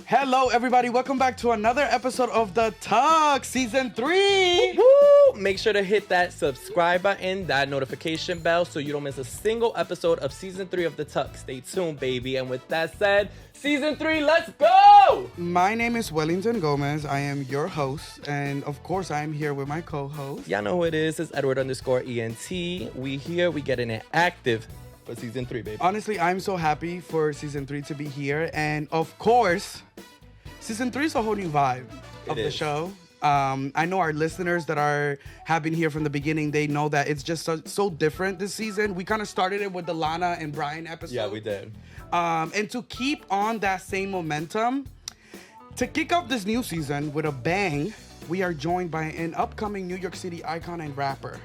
Hello, everybody. Welcome back to another episode of The Talk, Season 3. Woo! Make sure to hit that subscribe button, that notification bell, so you don't miss a single episode of Season 3 of The Talk. Stay tuned, baby. And with that said, Season 3, let's go! My name is Welington Gomez. I am your host. And, of course, I am here with my co-host. Y'all know who it is. It's Edward_ENT. We here. We getting it active for Season 3, baby. Honestly, I'm so happy for Season 3 to be here. And, of course, Season 3 is a whole new vibe of the show. I know our listeners that have been here from the beginning, they know that it's just so different this season. We kind of started it with the Lana and Brian episode. Yeah, we did. And to keep on that same momentum, to kick off this new season with a bang, we are joined by an upcoming New York City icon and rapper.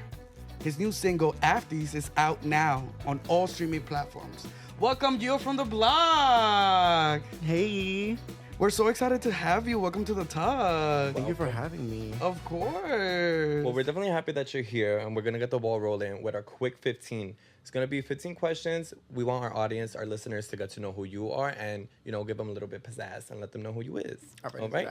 His new single, Afties, is out now on all streaming platforms. Welcome, GioFromDaBlock. Hey. We're so excited to have you. Welcome to The Talk. Thank you for having me. Of course. Well, we're definitely happy that you're here, and we're going to get the ball rolling with our quick 15. It's going to be 15 questions. We want our audience, our listeners, to get to know who you are and, give them a little bit pizzazz and let them know who you is. All right.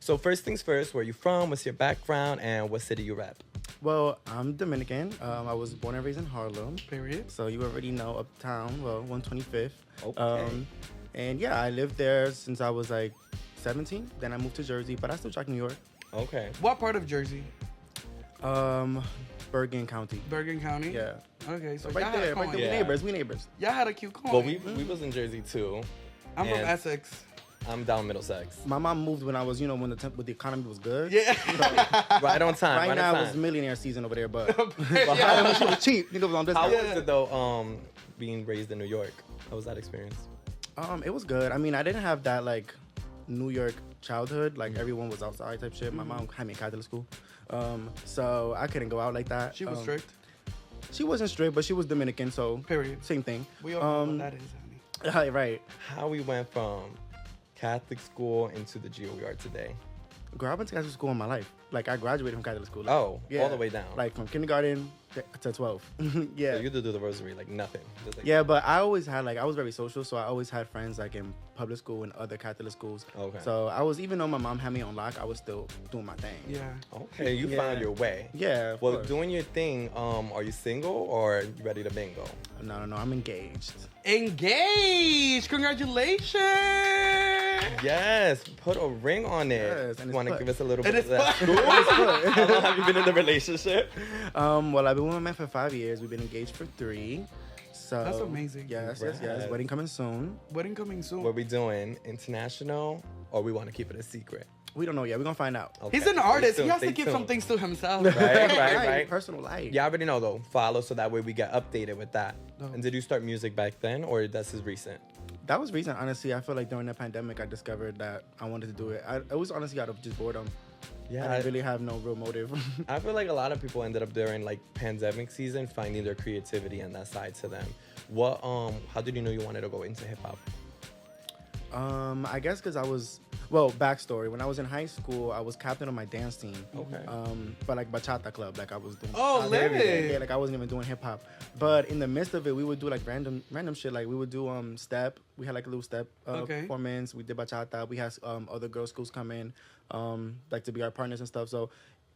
So first things first, where you from? What's your background? And what city you rep? Well, I'm Dominican. I was born and raised in Harlem. Period. So you already know Uptown, 125th. Okay. And yeah, I lived there since I was like 17. Then I moved to Jersey, but I still track New York. Okay. What part of Jersey? Bergen County. Bergen County? Yeah. Okay, so Right there. Yeah. We neighbors. Y'all had a cute coin. Well, we was in Jersey too. I'm from and Essex. I'm down Middlesex. My mom moved when I was, when the economy was good. Yeah. Right on time. Right now on it was millionaire season over there, but Yeah. she was cheap. Niggas was on this. How side. was it though? Being raised in New York. How was that experience? It was good. I mean, I didn't have that like New York childhood. Like everyone was outside type shit. My mom had me in Catholic school, so I couldn't go out like that. She was strict. She wasn't strict, but she was Dominican, so Period. same thing. We all know what that is, honey. Right. How we went from Catholic school into the Geo we are today. Girl, I went to Catholic school in my life. Like I graduated from Catholic school. Like, All the way down. Like from kindergarten to 12. Yeah. So you do the rosary like nothing. Just like Yeah, but I always had I was very social, so I always had friends like in public school and other Catholic schools. Okay. So I was, even though my mom had me on lock, I was still doing my thing. Yeah. Okay, you Yeah. found your way. Yeah. Well, course. doing your thing, are you single or you ready to bingo? No, I'm engaged. Engaged! Congratulations! Yes, put a ring on it. Yes, and it's Want to put. give us a little And bit of it's that? put. How long have you been in the relationship? Well, I've been with my man for 5 years. We've been engaged for 3. So That's amazing. Yes. Congrats. Wedding coming soon. Wedding coming soon. What we doing? International, or we want to keep it a secret? We don't know yet. We're gonna find out. Okay, He's an stay artist. He tuned, has to stay keep tuned. some things to himself. Right. Personal life. You already know though. Follow so that way we get updated with that. No. And did you start music back then, or this is recent? That was recent. Honestly, I feel like during the pandemic, I discovered that I wanted to do it. It was honestly out of just boredom. Yeah, I didn't really have no real motive. I feel like a lot of people ended up during like pandemic season finding their creativity and that side to them. What how did you know you wanted to go into hip hop? I guess because I was, well, backstory. When I was in high school, I was captain of my dance team. Okay. But like bachata club, like I was doing. Oh, everything. lit. Yeah, like I wasn't even doing hip hop. But in the midst of it, we would do like random shit. Like we would do step. We had like a little step performance. We did bachata. We had other girls' schools come in, like to be our partners and stuff. So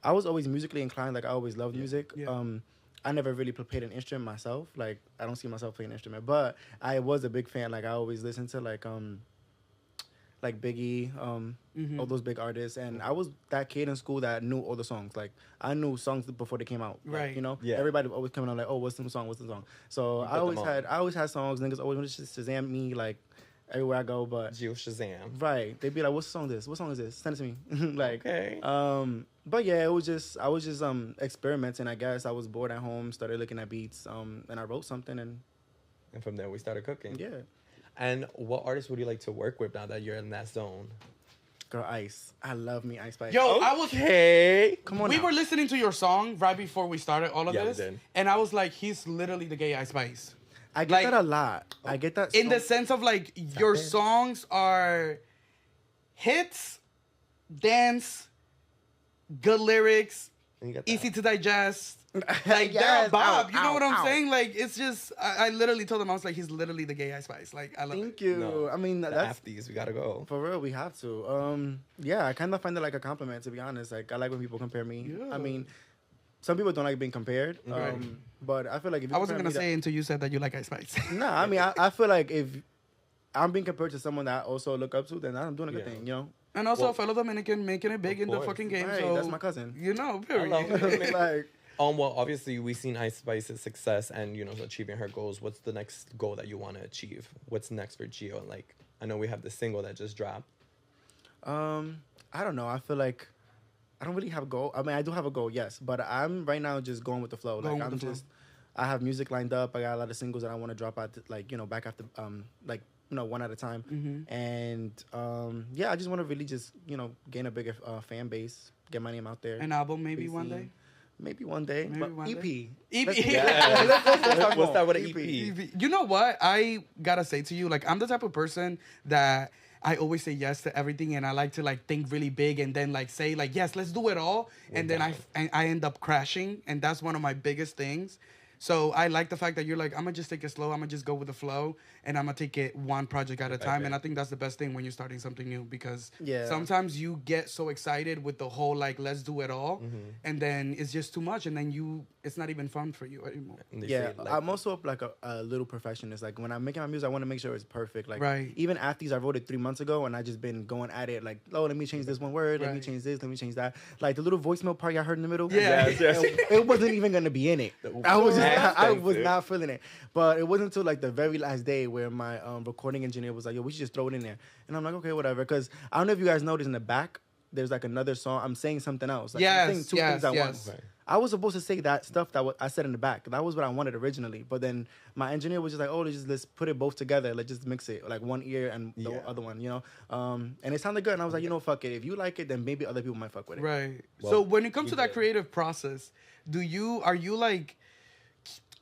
I was always musically inclined. Like I always loved music. Yeah. I never really played an instrument myself. Like I don't see myself playing an instrument, but I was a big fan. Like I always listened to like Biggie, all those big artists, and I was that kid in school that knew all the songs. Like I knew songs before they came out. Like, Right. Yeah. Everybody was always coming on like, oh, what's the song? What's the song? So You I put always them on. had songs. Niggas always wanted to Shazam me like everywhere I go, but Geo Shazam. right, they'd be like, what's the song? What song is this? Send it to me. Like, Okay. but yeah, I was just experimenting. I guess I was bored at home, started looking at beats, and I wrote something, and And from there we started cooking. yeah. And what artists would you like to work with now that you're in that zone? Girl, Ice. I love me Ice Spice. Yo, I was. Hey. Come on We now. were listening to your song right before we started all of Yeah, we this, did. and I was like, he's literally the gay Ice Spice. I get like- that a lot. I get that In the so- sense of like your there? songs are hits, dance, good lyrics, And you got that. easy to digest, Like Yes, that Bob. ow, You know what ow, I'm ow. saying? Like it's just I literally told him I was like he's literally the gay Ice Spice. Like I love Thank it. you. No. I mean, The that's Afties, we gotta go. for real. We have to. Yeah, I kind of find it like a compliment, to be honest. Like I like when people compare me. Yeah. I mean, some people don't like being compared. Right. But I feel like if you I wasn't compare gonna me say until you said that you like Ice Spice. Nah, I mean, I feel like if I'm being compared to someone that I also look up to, then I'm doing a good Yeah. thing, you know? And also Well, a fellow Dominican making it big of in the course. fucking game. Right, So that's my cousin. You know, Hello. period. Like, Well, obviously, we've seen Ice Spice's success and, you know, achieving her goals. What's the next goal that you want to achieve? What's next for Gio? Like, I know we have the single that just dropped. I don't know. I feel like I don't really have a goal. I mean, I do have a goal, yes, but I'm right now just going with the flow. Going Like, with I'm the flow. just, I have music lined up. I got a lot of singles that I want to drop out, like, you know, back after, like, you know, one at a time. Mm-hmm. And, yeah, I just want to really just, you know, gain a bigger fan base, get my name out there. An album maybe Be one seen. day. Maybe one day. Maybe but one EP. day. Let's- EP. let's talk What's more. that with an EP? You know what? I gotta say to you, like I'm the type of person that I always say yes to everything, and I like to like think really big, and then like say like yes, let's do it all, and then I end up crashing, and that's one of my biggest things. So I like the fact that you're like, I'm gonna just take it slow, I'm gonna just go with the flow, and I'm gonna take it one project at a time. And I think that's the best thing when you're starting something new, because Yeah. sometimes you get so excited with the whole like let's do it all, and then it's just too much, and then it's not even fun for you anymore. And they Yeah, say, like, I'm also like a little perfectionist. Like when I'm making my music, I want to make sure it's perfect. Like Right. even after these, I wrote it 3 months ago, and I just been going at it. Like, oh, let me change this one word. Let me Right. change this. Let me change that. Like the little voicemail part y'all heard in the middle. Yeah. Yes. It wasn't even gonna be in it. I was Expensive. not feeling it. But it wasn't until like the very last day where my recording engineer was like, yo, we should just throw it in there. And I'm like, okay, whatever. Because I don't know if you guys noticed in the back, there's like another song. I'm saying something else. Like, I'm saying Yes, two yes, things at yes. once. Right. I was supposed to say that stuff that I said in the back. That was what I wanted originally. But then my engineer was just like, oh, let's put it both together. Let's just mix it. Like one ear and the Yeah. other one, you know? And it sounded good. And I was like, you know, fuck it. If you like it, then maybe other people might fuck with it. Right. Well, so when it comes we to that did. creative process, are you like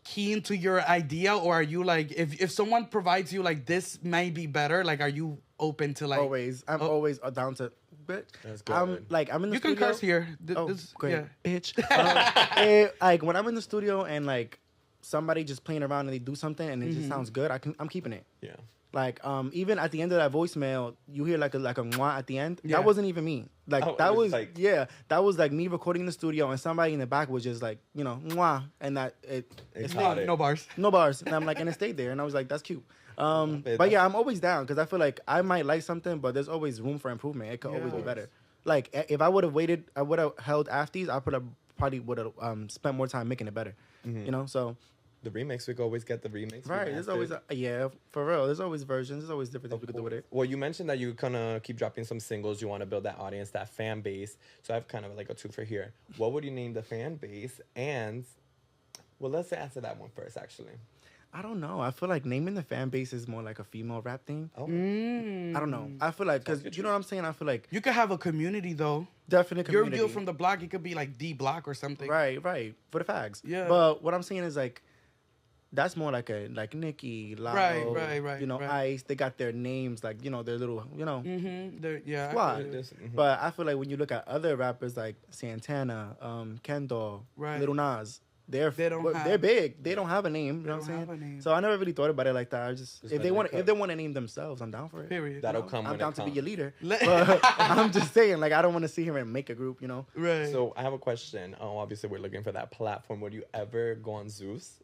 keen to your idea, or are you like if someone provides you like this may be better, like are you open to like Always. I'm Oh. always down to... But That's I'm good. like, I'm in the you can studio. curse here. Oh, This- great. yeah. Bitch. Like when I'm in the studio and like somebody just playing around and they do something and it just sounds good, I'm keeping it. Yeah. Like even at the end of that voicemail, you hear like a mwah at the end. Yeah. That wasn't even me. Like Oh, that it was was like- that was like me recording in the studio and somebody in the back was just like, you know, mwah, and that it's caught it. No bars. no bars. And I'm like, and it stayed there, and I was like, that's cute. But yeah, I'm always down because I feel like I might like something, but there's always room for improvement. It could Yeah. always be Of better. Like if I would have waited, I would have held afties. I probably would have spent more time making it better. You know, so The remix, we could always get the remix. right. There's always yeah, for real. There's always versions. There's always different things we could do with it. Well, you mentioned that you're gonna keep dropping some singles. You want to build that audience, that fan base. So I have kind of like a two for here. What would you name the fan base? And well, let's answer that one first, actually. I don't know. I feel like naming the fan base is more like a female rap thing. Oh, I don't know. I feel like because good you know what I'm saying. I feel like You could have a community though. definite You're community. from the block. It could be like D block or something. right for the fags. Yeah. But what I'm saying is like that's more like Nicki, Lotto, Right, you know, right. Ice. They got their names like their little Mm-hmm. Yeah. I squad. feel it. But I feel like when you look at other rappers like Santana, Kendall, Right. Little Nas, they're have- big. They don't have a name. You know what don't I'm have saying? a name. So I never really thought about it like that. I just Just if they let want it if they want to name themselves, I'm down for it. Period. that'll You know? come I'm when down it to be comes. your leader. Let- But I'm just saying, like, I don't want to see him and make a group, you know? Right. So I have a question. Oh, obviously we're looking for that platform. Would you ever go on Zeus?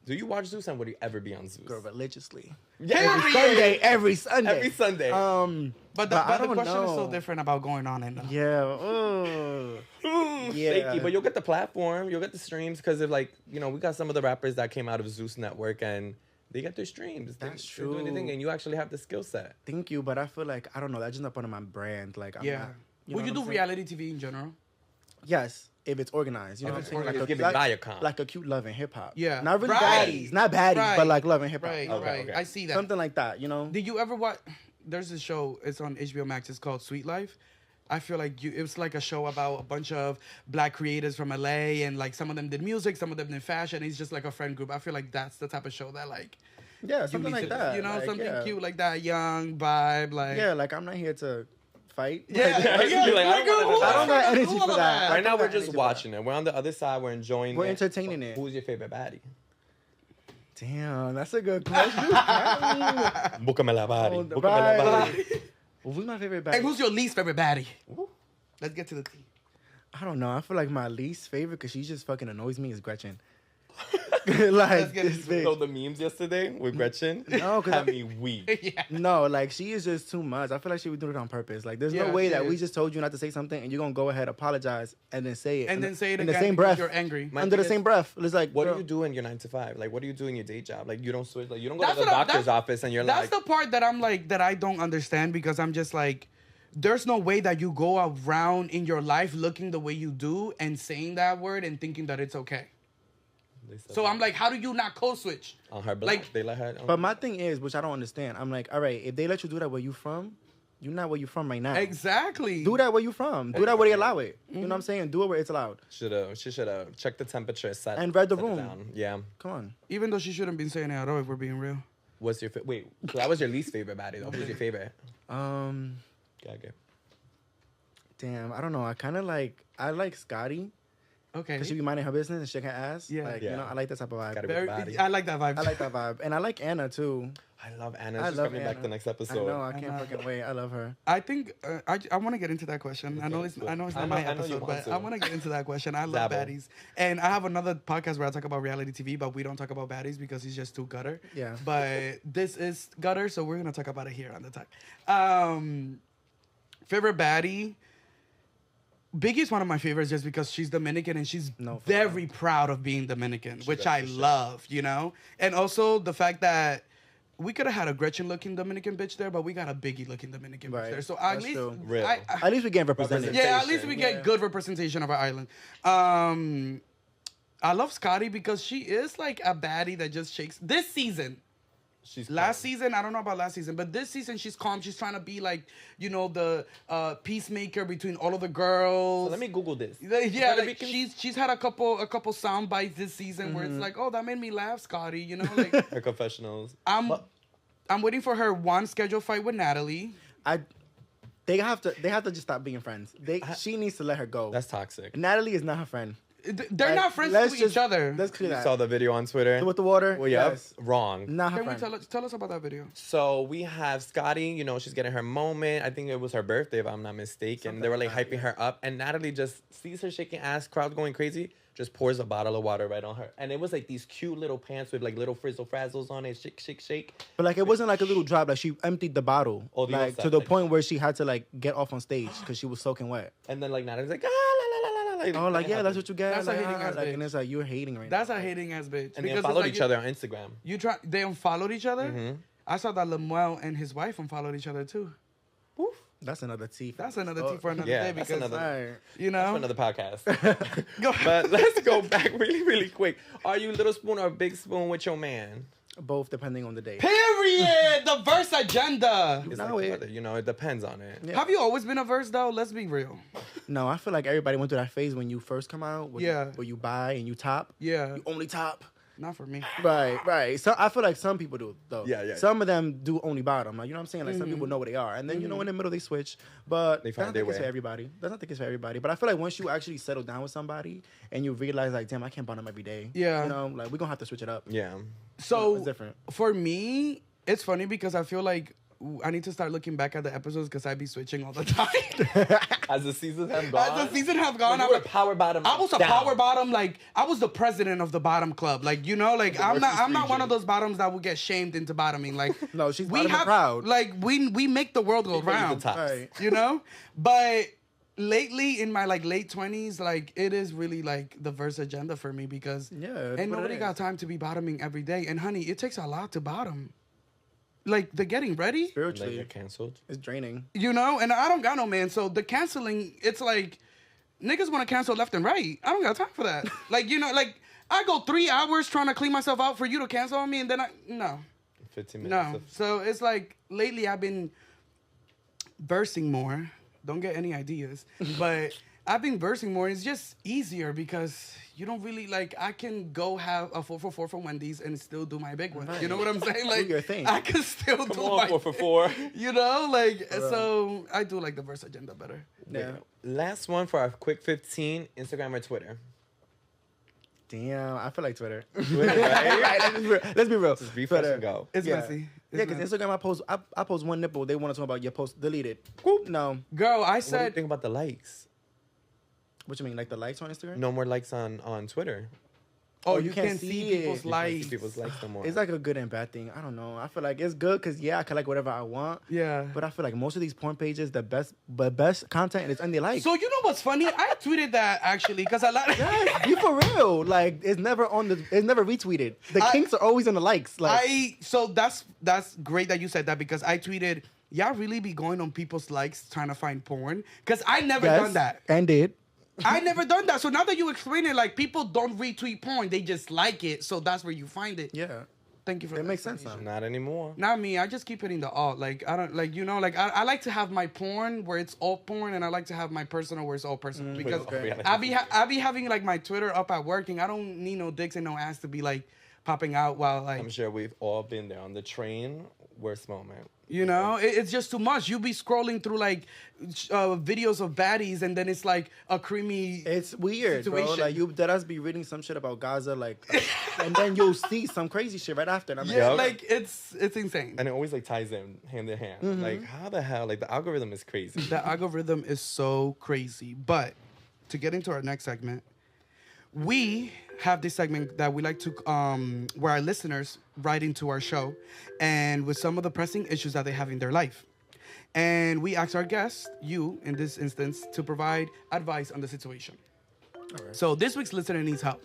Do you watch Zeus, and would you ever be on Zeus? Girl, religiously. Period. Every Sunday. Every Sunday. But I the don't question is so know. different about going on and Yeah. Oh. Yeah. Shaky, but you'll get the platform, you'll get the streams, because of like, we got some of the rappers that came out of Zeus Network and they get their streams. That's They're doing anything, true. and you actually have the skill set. Thank you, but I feel like, I don't know, that's just not part of my brand. Like, I'm yeah. not, Would know you what do I'm saying? reality TV in general? Yes, if it's organized. You know If what I'm it's saying? organized, a, give me Viacom. like a cute love and hip hop. Yeah. Not really Right. baddies. Not baddies, Right. but like love and hip hop. Right. Okay, Right. okay. I see that. Something like that, you know? Did you ever watch? There's this show. It's on HBO Max. It's called Sweet Life. I feel like it was like a show about a bunch of black creators from LA, and like some of them did music, some of them did fashion. It's just like a friend group. I feel like that's the type of show that like Yeah, you something need like to, that. you know, like, something yeah. cute like that, young vibe, like Yeah, like I'm not here to fight. Yeah, Like, yeah. you're like, I don't wanna- I don't got energy Who for all that. Right now, don't we're got just energy for watching it. We're on the other side. We're enjoying We're it. entertaining it. Who's your favorite baddie? Damn, that's a good question. Búscame la baddie. Oh, Búscame right. la baddie. Who's my favorite And baddie? who's your least favorite baddie? Let's get to the tea. I don't know. I feel like my least favorite, because she just fucking annoys me, is Gretchen. Let's Like, get this into bitch. So the memes yesterday with Gretchen No, 'cause had I- me weak. Yeah. No, like, she is just too much. I feel like she would do it on purpose. Like, there's Yeah, no way she that we is. just told you not to say something and you're going to go ahead, apologize, and then say it. And then say it in again the same because breath. you're angry. My Under the thing same is, breath. It's like, What girl, do you do in your 9 to 5? Like, what do you do in your day job? Like, you don't switch. Like, you don't go That's to the what I- doctor's office and you're That's like, the part that I'm like, that I don't understand, because I'm just like, there's no way that you go around in your life looking the way you do and saying that word and thinking that it's okay. They said So that. I'm like, how do you not code switch? on her block. like- They let her. But my thing is, which I don't understand, I'm like, all right, if they let you do that where you from, you're not where you from right now. Exactly. Do that where you from. Do that where they allow it. You know what I'm saying? Do it where it's allowed. She should have checked the temperature, set And read the set it room. down. Yeah. Come on. Even though she shouldn't be saying it at all, if we're being real. What's your wait? So that was your least favorite baddie though. Who's your favorite? Um, Okay. damn, I don't know. I like Scotty. Okay. Because she be minding her business and shaking her ass. Yeah. Like, Yeah. you know, I like that type of vibe. Gotta Very, Body. I like that vibe. I like that vibe. And I like Anna, too. I love Anna. I She's love coming back Anna. the next I episode. know. I can't fucking wait. I love her. I think I want to get into that question. I know it's I not know my you episode, want but to. I want to get into that question. I love Dabble. baddies, and I have another podcast where I talk about reality TV, but we don't talk about baddies because it's just too gutter. Yeah. But this is gutter, so we're gonna talk about it here on the talk. Favorite baddie. Biggie's one of my favorites just because she's Dominican and she's No, for very proud of being Dominican, which does, I for sure. love, you know? And also the fact that we could have had a Gretchen-looking Dominican bitch there, but we got a Biggie-looking Dominican bitch Right. there. So at That's least, true. Real. At least we getting represented. yeah, at least we get Yeah. good representation of our island. I love Scotty because she is like a baddie that just shakes. This season, She's last calm. season, I don't know about last season, but this season she's calm. She's trying to be like, you know, the peacemaker between all of the girls. So let me Google this. Yeah, So that we like can- she's had a couple sound bites this season where it's like, oh, that made me laugh, Scotty. You know, like her confessionals. I'm waiting for her one scheduled fight with Natalie. They have to just stop being friends. She needs to let her go. That's toxic. Natalie is not her friend. They're Like, not friends let's with just- each other. Let's clear You that. saw the video on Twitter. With the water. Well, yeah, Yes. wrong. Not her Can we friend. tell us about that video? So we have Scotty, you know, she's getting her moment. I think it was her birthday, if I'm not mistaken. Something They were like like that, hyping her up. And Natalie just sees her shaking ass, crowd going crazy, just pours a bottle of water right on her. And it was like these cute little pants with like little frizzle frazzles on it. Shake, shake, shake. But like it wasn't like a little drop. Like she emptied the bottle, Oh, the like outside, to the like- point where she had to like get off on stage because she was soaking wet. And then like Natalie's like, ah, la, la, la, la, la. Oh, like yeah, that's what you get. That's a like, hating ass like, bitch. and it's like you're hating right That's now. a hating ass bitch. And they Because it's followed like each other on Instagram. They unfollowed each other. Mhm. I saw that Lemuel and his wife unfollowed each other too. That's another tea. That's another tea for another Yeah, day that's because another- Alright. you That's know. for another podcast. Go- But let's go back really, really quick. Are you little spoon or big spoon with your man? Both depending on the day. Period. The verse agenda. It's No, like, it- whether, you know, it depends on it. Yeah. Have you always been a verse though? Let's be real. No, I feel like everybody went through that phase when you first come out. Yeah. Where you buy and you top. Yeah, You only top. not for me. Right. So I feel like some people do though. Yeah. Some of them do only bottom. Like you know what I'm saying? Like some people know where they are, and then you know in the middle they switch. But They that's find not their the case way. for everybody. That's not the case for everybody. But I feel like once you actually settle down with somebody and you realize like, damn, I can't bottom every day. Yeah. You know, like we're gonna have to switch it up. Yeah. So It's different. for me, it's funny because I feel like I need to start looking back at the episodes because I be switching all the time. As the seasons have gone. As the season have gone, you I'm were like, power bottom. I was a down. power bottom, like I was the president of the bottom club, like you know, like The I'm worst not is one of region. those bottoms that will get shamed into bottoming. Like No, she's we bottoming have proud. like we make the world go People use the round, tops. Right. you know. But lately in my like late 20s, like it is really like the verse agenda for me because Yeah, it's and what it nobody is. got time to be bottoming every day. And honey, it takes a lot to bottom. Like the getting ready. And they Spiritually, get canceled. it's draining. You know, and I don't got no man. So the canceling, it's like niggas want to cancel left and right. I don't got time for that. Like, you know, like I go 3 hours trying to clean myself out for you to cancel on me, and then no. 15 minutes. No. Of, So it's like lately I've been versing more. Don't get any ideas. But I've been versing more. It's just easier because you don't really I can go have a 4 for 4 from Wendy's and still do my big one. Right. You know what I'm saying? Like, do your thing. I can still Come do on, my 4 for 4. You know, so I do like the verse agenda better. Yeah. Last one for our quick 15, Instagram or Twitter? Damn, I feel like Twitter. Twitter, right? Let's be real. Just refresh and go. It's Yeah. messy. Yeah, because Instagram, I post one nipple. They want to talk about your post. Delete it. Whoop. No. Girl, I What do you said think about the likes? What you mean, like the likes on Instagram? No more likes on Twitter. oh, you you can't can't see see it. people's You You can't likes. see people's likes no more. It's like a good and bad thing. I don't know. I feel like it's good because I can like whatever I want. Yeah. But I feel like most of these porn pages, the best content is under likes. So you know what's funny? I tweeted that actually because I like. Yes, you for real. Like it's never retweeted. The kinks are always on the likes. Like So that's great that you said that because I tweeted, y'all really be going on people's likes trying to find porn? Because I never yes, done that. and did. I never done that. So now that you explain it, like people don't retweet porn, they just like it. So that's where you find it. Yeah, Thank you for it that makes sense explanation. now. Not anymore. Not me. I just keep hitting the alt. Like I don't I like to have my porn where it's all porn, and I like to have my personal where it's all personal because Okay. I be having like my Twitter up at work, and I don't need no dicks and no ass to be like popping out while like I'm sure we've all been there on the train. Worst moment. you know it's just too much. You be scrolling through like videos of baddies, and then it's like a creamy. It's weird, bro. Situation. Like you that us be reading some shit about Gaza, like, and then you'll see some crazy shit right after. And I'm yeah, Yup. like it's insane. And it always like ties in hand in hand. Mm-hmm. Like how the hell? Like the algorithm is crazy. The algorithm is so crazy. But to get into our next segment, we have this segment that we like to, where our listeners write into our show and with some of the pressing issues that they have in their life. And we ask our guests, you in this instance, to provide advice on the situation. So this week's listener needs help.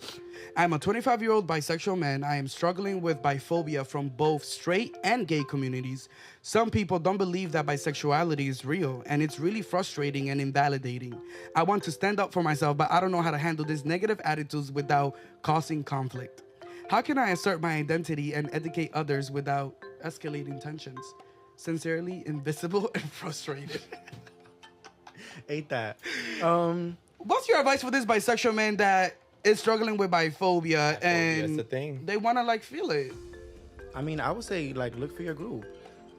I'm a 25-year-old bisexual man. I am struggling with biphobia from both straight and gay communities. Some people don't believe that bisexuality is real, and it's really frustrating and invalidating. I want to stand up for myself, but I don't know how to handle these negative attitudes without causing conflict. How can I assert my identity and educate others without escalating tensions? Sincerely, invisible and frustrated. Ain't that? What's your advice for this bisexual man that is struggling with biphobia and That's the thing. they want to like feel it? I mean, I would say like look for your group,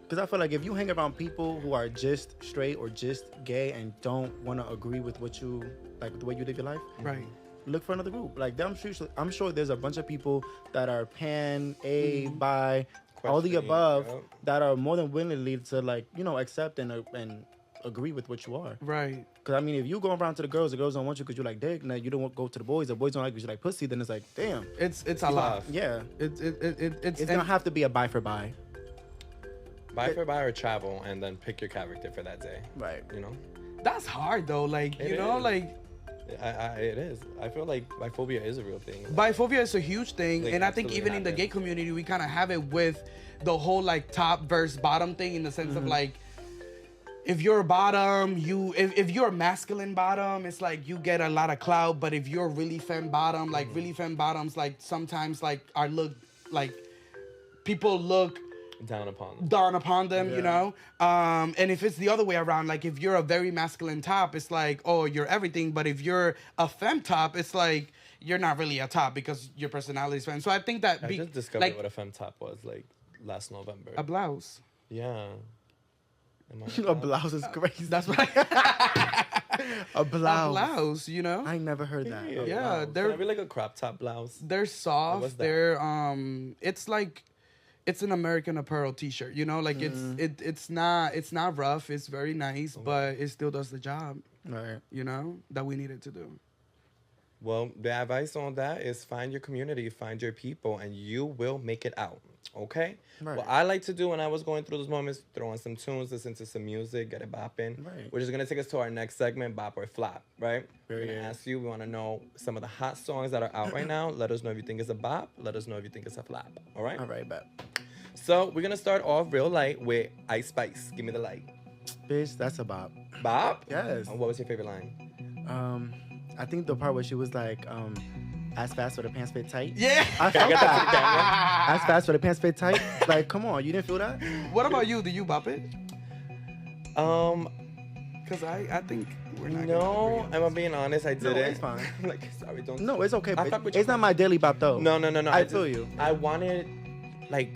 because I feel like if you hang around people who are just straight or just gay and don't want to agree with what you like the way you live your life, Right. look for another group. Like I'm sure there's a bunch of people that are pan, a, bi, all the Questioning, above yep. that are more than willingly to like accept and agree with what you are. Right. Because I mean, if you go around to the girls don't want you because you like dick. Now you don't go to the boys don't like because you like pussy. Then it's like, damn. It's a lot. Yeah. It's It's gonna have to be a bi for bi. Buy for buy or travel, and then pick your character for that day. Right. You know, that's hard though. Like It you know, is. like it is. I feel like biphobia is a real thing. biphobia is a huge thing, Like, and I think absolutely even in the gay happens. community, we kind of have it with the whole like top versus bottom thing in the sense of like. If you're bottom, if you're masculine bottom, it's like you get a lot of clout. But if you're really femme bottom, like really femme bottoms, like sometimes like are look like people look down upon them. you know. And if it's the other way around, like if you're a very masculine top, it's like, oh, you're everything. But if you're a femme top, it's like you're not really a top because your personality is femme. So I think that I just discovered like what a femme top was like last November. a blouse. Yeah. Am I A blouse is crazy. That's what a blouse. a blouse, you know. I never heard that. Yeah, Yeah, Can they're I be like a crop top blouse? they're soft. What's that? They're it's like it's an American Apparel T-shirt, you know. Like it's not rough. It's very nice, but it still does the job, Right. you know, that we needed to do. Well, the advice on that is find your community, find your people, and you will make it out. Okay? Right. What I like to do when I was going through those moments, throw on some tunes, listen to some music, get it bopping. Right. Which is going to take us to our next segment, Bop or Flop, right? We're Very going to good. ask you, we want to know some of the hot songs that are out right now. Let us know if you think it's a bop. Let us know if you think it's a flop. All right? All right, bet. So we're going to start off real light with Ice Spice. Give me the light. Bitch, that's a bop. Bop? Yes. What was your favorite line? I think the part where she was like, as fast for the pants fit tight. Yeah. I Can I felt get that to the that. camera? As fast for the pants fit tight. Like, come on, you didn't feel that? What about you? Do you bop it? Because I think we're not No, I'm being honest. I didn't. it's fine. Like, sorry, don't. No, it's okay. I fuck with It's you. not my daily bop though. No. I feel you. I wanted, like,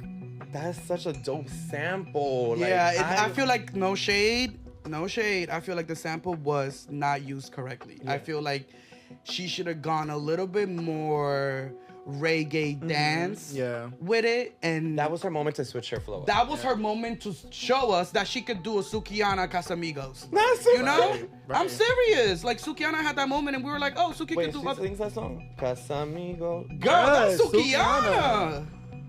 that's such a dope sample. Like, Yeah, I feel like no shade. I feel like the sample was not used correctly. I feel like she should have gone a little bit more reggae dance with it, and that was her moment to switch her flow. that was her moment to show us that she could do a Sukiana Casamigos. That's You know? Right. I'm serious. Like Sukiana had that moment, and we were like, "Oh, Suki Wait, can do she other." sings that song? Casamigo. Girl, that's Yes, Sukiana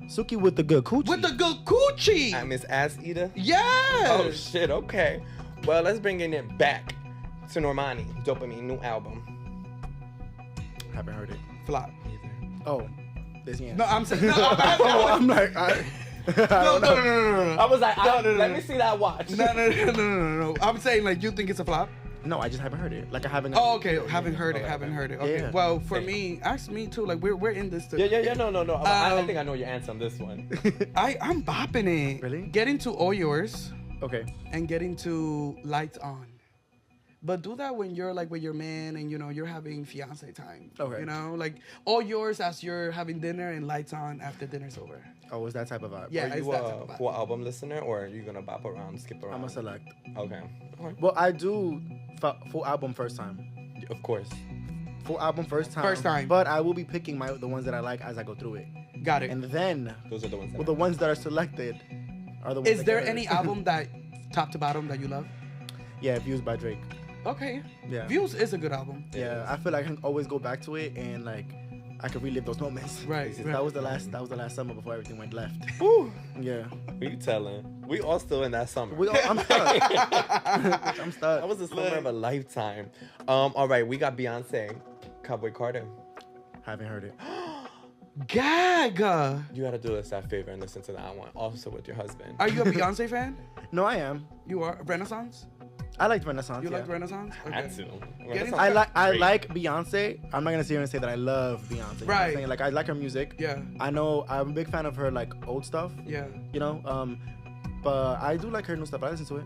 Suki with the good coochie. with the good coochie. I Miss Ass Eater. Yes. Oh shit. Okay. Well, let's bring it back to Normani. Dopamine, new album. Haven't heard it. Flop. Oh, this yeah. No, I'm saying. No, I'm like, no. I was like, let me see that watch. No. I'm saying like you think it's a flop. No, I just haven't heard it. Like I haven't. Oh, okay. Haven't heard it. Okay. Yeah. Well, for me, ask me too. Like we're in this. Yeah. No. I think I know your answer on this one. I'm bopping it. Really? Get into All Yours Okay. and get into Lights On. But do that when you're like with your man and you know you're having fiance time. Okay. You know, like All Yours as you're having dinner and Lights On after dinner's over. Oh, it's that type of vibe. Yeah, Are it's you that type a of vibe. full album listener, or are you gonna bop around, skip around? I'm a select. Okay. Well, I do full album first time. Of course. Full album first time. First time. But I will be picking the ones that I like as I go through it. Got it. And then, Those are the ones. well, the ones that are selected are the ones. Is that there get any heard. album that top to bottom that you love? Yeah, Views by Drake. Okay. Yeah. Views is a good album. Yeah, I feel like I can always go back to it and like I could relive those moments. Right. That was the last summer before everything went left. Woo. Yeah. Who you telling? We all still in that summer. I'm stuck. I'm stuck. That was the summer of a lifetime. All right, we got Beyonce, Cowboy Carter. Haven't heard it. Gaga. You gotta do us that favor and listen to that one, also with your husband. Are you a Beyonce fan? No, I am. You are Renaissance? I liked Renaissance. You yeah. like Renaissance? Had to. Get into- I Great. like Beyonce. I'm not gonna sit here and say that I love Beyonce. You know what I'm Right. saying? Like I like her music. Yeah. I know I'm a big fan of her like old stuff. Yeah. You know, but I do like her new stuff. I listen to it.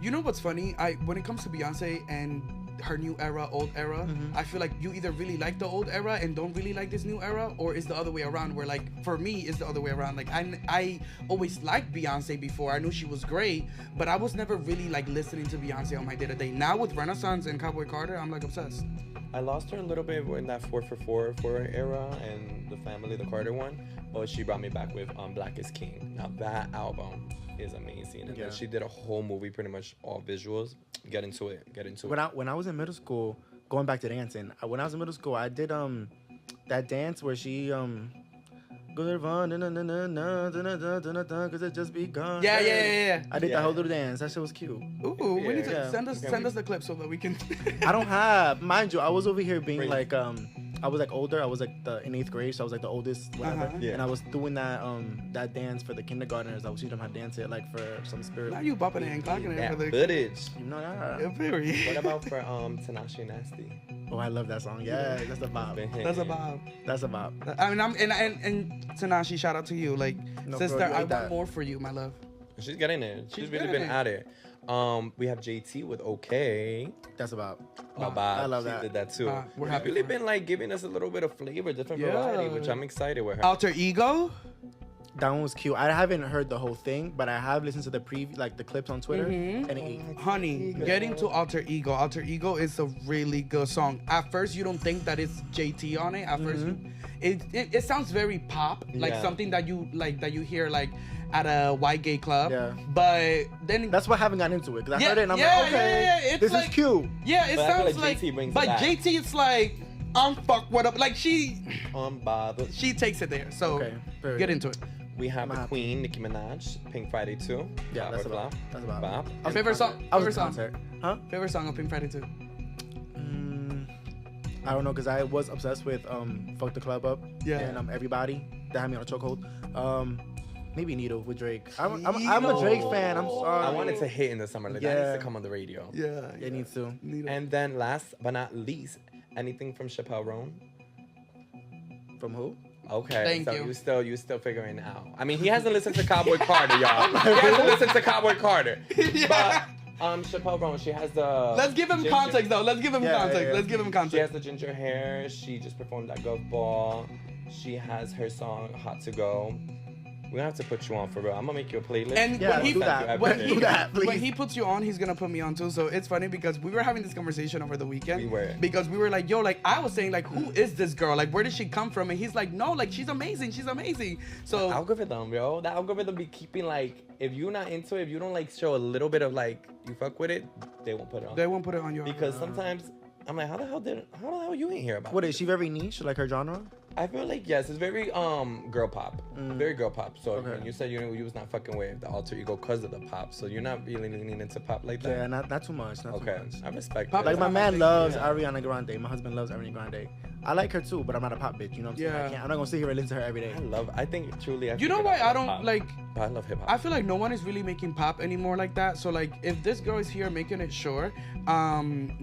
You know what's funny? When it comes to Beyonce and her new era, old era, I feel like you either really like the old era and don't really like this new era, or it's the other way around. Where like for me, it's the other way around. Like I always liked Beyonce before. I knew she was great, but I was never really like listening to Beyonce on my day to day. Now with Renaissance and Cowboy Carter, I'm like obsessed. I lost her a little bit in that 4 for 4 era and the family, the Carter one, but she brought me back with Black is King. Now that album is amazing, and then she did a whole movie, pretty much all visuals. Get into it. When I was in middle school, going back to dancing, when I was in middle school, I did that dance where she goes on cause it just begun. Yeah. I did that whole little dance. That shit was cute. Ooh, we need to Yeah. send us the clip so that we can. I don't have, mind you, I was over here being Crazy. like I was like older. I was like in 8th grade, so I was like the oldest, whatever. Yeah. And I was doing that dance for the kindergartners. I was teaching them how to dance it, like for some spirit. Now you bumping it and clocking it Yeah, for the. footage. You know that? Yeah, period. What about for Tinashe Nasty? Oh, I love that song. Yeah, that's a bop. That's a vibe. That's a bop. I mean, and Tanashi, shout out to you, like No, sister. bro, you I ate want that. more for you, my love. She's getting it. She's really getting been it. at it. We have JT with OK. That's a bop. Bye-bye. I love She that. did that too. We're She's happy really for her. been like giving us a little bit of flavor, different Yeah. variety, which I'm excited with her. Alter Ego. That one was cute. I haven't heard the whole thing, but I have listened to the the clips on Twitter, Mm-hmm. and it ate. Honey, getting to Alter Ego. Alter Ego is a really good song. At first, you don't think that it's JT on it. At first, it sounds very pop, like Yeah. something that you hear like at a white gay club. Yeah. But then That's why I haven't gotten into it, because I Yeah, heard it and I'm yeah, like, okay, yeah, it's this like- is cute. yeah, it But I feel sounds like like. JT brings it but back. JT, it's like I'm fuck what up. Like she Unbothered. takes it there. So Okay, period. get into it. We have I'm the happy. Queen, Nicki Minaj, Pink Friday 2. Yeah, Bop that's or a bop. flop? That's a bop. Bop. I was Favorite at song? concert. I was Favorite at song? concert. Huh? Favorite song of Pink Friday 2. I don't know, because I was obsessed with Fuck the Club Up. Yeah. And Everybody. That had me on a chokehold. Maybe Needle with Drake. I'm a Drake fan. I'm sorry. I wanted to hit in the summer. Like, that Yeah. needs to come on the radio. Yeah. It needs to. And then last but not least, anything from Chappelle Roan? From who? Okay, Thank so you. you still figuring it out. I mean, he hasn't listened to Cowboy Carter, y'all. He hasn't listened to Cowboy Carter. But Chappelle Brown, she has the... Let's give him context, though. Let's give him context. yeah. Let's give him context. She has the ginger hair. She just performed at Gov Ball. She has her song, Hot to Go. We're gonna have to put you on for real. I'm gonna make you a playlist. And Yeah, when he do that. when Do that, please. when he puts you on, he's gonna put me on too. So it's funny because we were having this conversation over the weekend. We were. Because we were like, yo, like I was saying, like, who is this girl? Like, where did she come from? And he's like, no, like she's amazing. She's amazing. So Algorithm, bro. That algorithm be keeping like, if you're not into it, if you don't like show a little bit of like you fuck with it, they won't put it on. they won't put it on your Because sometimes I'm like, how the hell you ain't hear about What this? is she very niche, like her genre? I feel like yes, it's very girl pop, very girl pop. So Okay. when you said you was not fucking with the alter ego because of the pop, so you're not really leaning into pop like that. Yeah, not too much. Not Okay, too much. I respect Pop it. is Like my not my man thing, loves yeah. Ariana Grande. My husband loves Ariana Grande. I like her too, but I'm not a pop bitch. You know what I'm saying? Yeah. I'm not gonna sit here and listen to her every day. I think truly. You know why I don't like? But I love hip hop. I feel like no one is really making pop anymore like that. So like, if this girl is here making it, sure.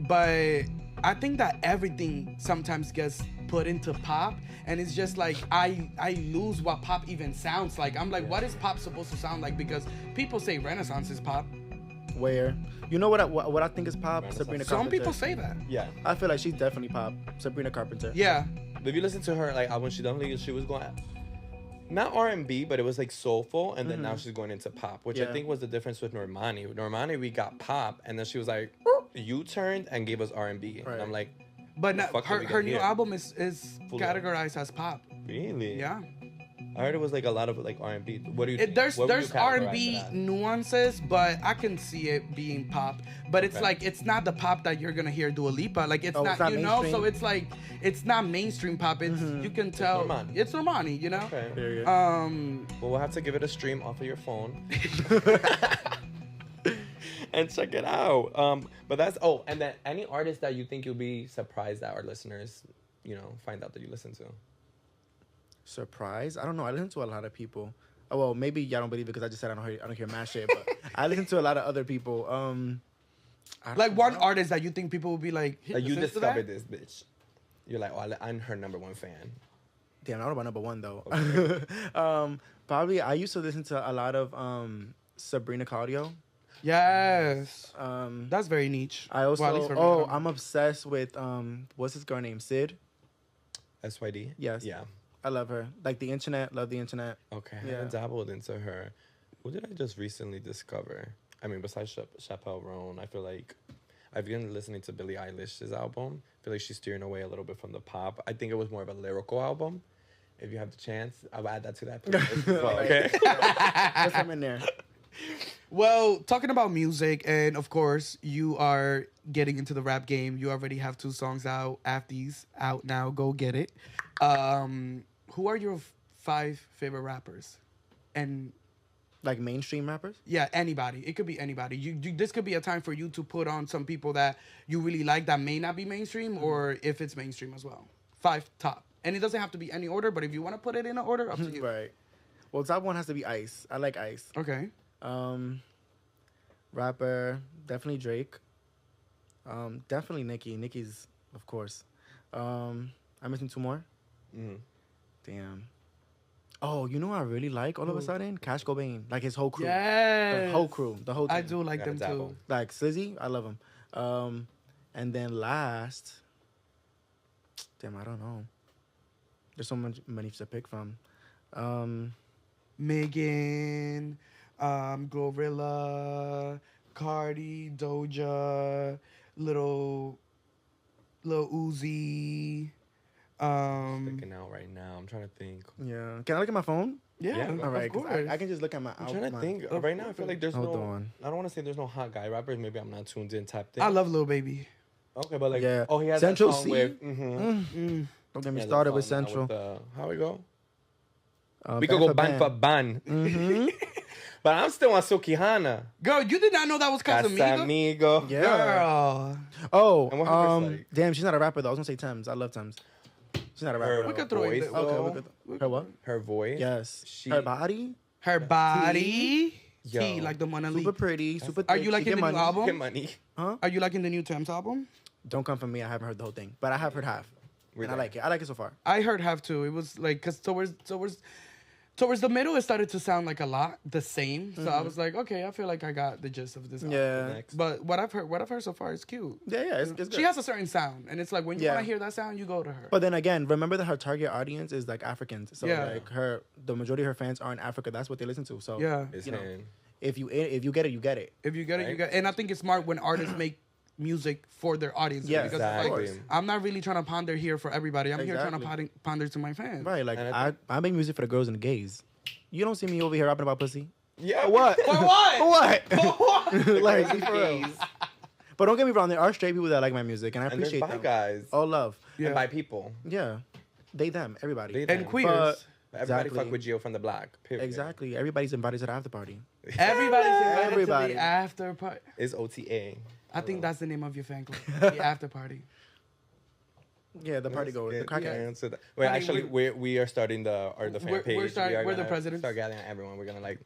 But I think that everything sometimes gets put into pop, and it's just like I lose what pop even sounds like. I'm like, what is pop supposed to sound like? Because people say Renaissance is pop. Where you know what I think is pop? Renaissance. Sabrina Some Carpenter. people say that. Yeah. I feel like she's definitely pop. Sabrina Carpenter. Yeah. But if you listen to her like album, she was going not R&B, but it was like soulful, and then now she's going into pop, which I Yeah. think was the difference with Normani. Normani, we got pop, and then she was like, U-turned and gave us R&B, Right. and I'm like, But the now, fuck did her we her get new here? album is Full categorized as pop. really? Yeah. I heard it was like a lot of like R&B. What do you think? There's What would you categorize R&B it as? nuances, but I can see it being pop. But it's Okay. like it's not the pop that you're gonna hear Dua Lipa. Like it's not, you know. So mainstream? it's like it's not mainstream pop. It's you can tell Normani. it's Normani, you know. Okay. Period. Well, we'll have to give it a stream off of your phone. And check it out. But that's and then any artist that you think you'll be surprised that our listeners, find out that you listen to. Surprise? I don't know. I listen to a lot of people. Oh, well, maybe y'all don't believe it because I just said I don't hear mad shit, but I listen to a lot of other people. I Like don't one know. artist that you think people will be like, Like you listens to that? discovered this bitch. You're like, I'm her number one fan. Damn, I don't know about number one though. Okay. Probably I used to listen to a lot of Sabrina Cardio. Yes, Um, that's very niche. I also Well, at least for me, I don't know. I'm obsessed with what's this girl named Sid? SYD? Yes. Yeah. I love her. Like the internet, love the internet. Okay. I Yeah. haven't dabbled into her. Who did I just recently discover? I mean, besides Chappelle Roan, I feel like I've been listening to Billie Eilish's album. I feel like she's steering away a little bit from the pop. I think it was more of a lyrical album. If you have the chance, I'll add that to that playlist as well, okay? There's some in there. Well, talking about music, and of course, you are getting into the rap game. You already have 2 songs out. Afties out now. Go get it. Who are your 5 favorite rappers? And Like mainstream rappers? yeah, anybody. It could be anybody. This could be a time for you to put on some people that you really like that may not be mainstream, or if it's mainstream as well. 5 top. And it doesn't have to be any order, but if you want to put it in an order, up to you. Right. Well, top one has to be Ice. I like Ice. Okay. Rapper, definitely Drake. Definitely Nicki. Nicki's, of course. I'm missing 2 more. Mhm. Damn. Oh, you know what I really like all of a sudden? Cash Cobain. Like his whole crew. Yes. The whole crew. The whole team. I do like Gotta them dabble. too. Like Slizzy, I love him. And then last, damn, I don't know. There's so many to pick from. Megan, Glorilla, Cardi, Doja, Little Uzi. Sticking out right now. I'm trying to think. Yeah. Can I look at my phone? Yeah, Yeah, All right. of 'Cause course. I can just look at my. I'm trying to think. Of Right now, I course. feel like there's Hold no. on. I don't want to say there's no hot guy rappers. Maybe I'm not tuned in, tapped in. I love Lil Baby. Okay, but like, Yeah. oh, he has Central that song C? with. Don't get me Yeah, started that with song now Central. how we go? Ban We could go for ban for ban. But I'm still on Sukihana. Girl, you did not know that was Casamigo? Casamigo. Yeah. Girl. Oh, And what her verse like? damn, she's not a rapper though. I was gonna say Thames. I love Thames. She's not a rapper. Her We could throw in voice, the- Okay, though, we could. Her what? her voice. Yes. She- Her body. Her body. Yo. T, like the Mona Super Lisa. pretty. Super. Are thick, you she liking get the new money. album? Get money. Huh? Are you liking the new Thames album? Don't come for me. I haven't heard the whole thing, but I have heard half. We're And I there. like it. I like it so far. I heard have to. It was like, cause towards the middle, it started to sound like a lot the same. So I was like, okay, I feel like I got the gist of this. Yeah. But what I've heard so far is cute. Yeah, it's good. She has a certain sound, and it's like when you want to hear that sound, you go to her. But then again, remember that her target audience is like Africans. So like the majority of her fans are in Africa. That's what they listen to. So It's you know, him. if you get it, you get it. If you get it, you get it. And I think it's smart when artists make music for their audience. Yeah, because exactly. like, I'm not really trying to ponder here for everybody. I'm here trying to ponder to my fans. Right, like I make music for the girls and the gays. You don't see me over here rapping about pussy. Yeah. What? For what? For what? Like, Crazy for real. gays. But don't get me wrong, there are straight people that like my music, and I And there's appreciate bi them. guys. All love. And bi people. Yeah. They, them, everybody. They, And them. queers. But everybody Exactly. fuck with GioFromDaBlock. Period. Exactly. Everybody's invited to the after party. Everybody's invited Everybody. to the after party. It's OTA. I think that's the name of your fan club. The after party. Yeah, the party goers, the I crackheads. answer that. Wait, Honey, actually, we are starting the fan we're page. we're the gonna presidents. Start gathering everyone. We're gonna like